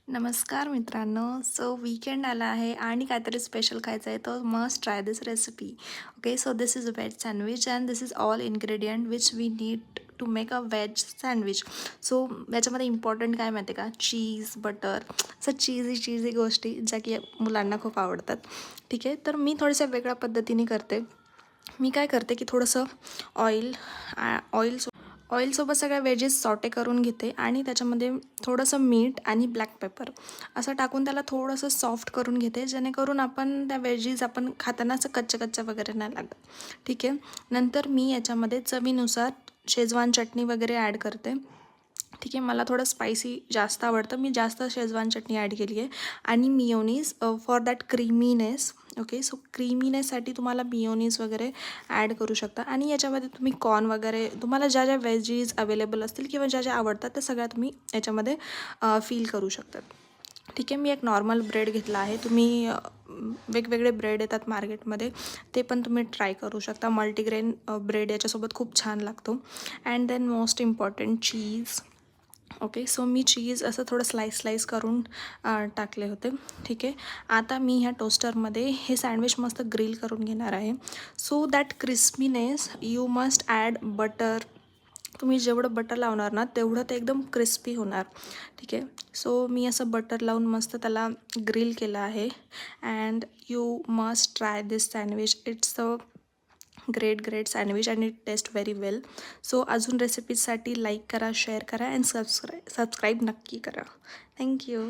नमस्कार मित्रांनो. So weekend आला आहे आणि काहीतरी स्पेशल खायचं आहे, तर must try this recipe. Okay, so this is a veg sandwich and this is all ingredient which we need to make a veg sandwich. So याच्यामध्ये इम्पॉर्टंट काय माहिती आहे का, चीज, बटर, असं चीजी गोष्टी ज्या की मुलांना खूप आवडतात. ठीक आहे, तर मी थोड्याशा वेगळ्या पद्धतीने करते. मी काय करते की थोडंसं ऑइल ऑइल ऑइलसोबत सगळ्या वेजेस सॉटे करून घेते आणि त्याच्यामध्ये थोडंसं मीठ आणि ब्लॅक पेपर असं टाकून त्याला थोडंसं सॉफ्ट करून घेते, जेणेकरून आपण त्या वेजीज आपण खाताना असं कच्च्या वगैरे नाही लागत. ठीक आहे. नंतर मी याच्यामध्ये चवीनुसार शेजवान चटणी वगैरे ॲड करते. ठीक आहे, मला थोडं स्पायसी जास्त आवडतं, मी जास्त शेजवान चटणी ॲड केली आहे. आणि mayonnaise for that creaminess. Okay, so क्रीमीनेससाठी तुम्हाला मियोनीज वगैरे ॲड करू शकता. आणि याच्यामध्ये तुम्ही कॉर्न वगैरे, तुम्हाला ज्या ज्या वेजीज अवेलेबल असतील किंवा ज्या ज्या आवडतात त्या सगळ्या तुम्ही याच्यामध्ये फील करू शकतात. ठीक आहे, मी एक नॉर्मल ब्रेड घेतला आहे. तुम्ही वेगवेगळे ब्रेड येतात मार्केटमध्ये, ते पण तुम्ही ट्राय करू शकता. मल्टीग्रेन ब्रेड याच्यासोबत खूप छान लागतो. And then most important cheese. Okay, so मी चीज असं थोडं स्लाईस करून टाकले होते. ठीक आहे. आता मी ह्या टोस्टरमध्ये हे सँडविच मस्त ग्रिल करून घेणार आहे. So that crispiness you must add butter. तुम्ही जेवढं बटर लावणार ना तेवढं ते एकदम क्रिस्पी होणार. ठीक आहे. सो मी असं बटर लावून मस्त त्याला ग्रिल केलं आहे. And you must try this sandwich. It's a great sandwich and it taste very well. So अजून रेसिपीजसाठी लाईक करा, शेअर करा अँड सबस्क्राईब नक्की करा. थँक्यू.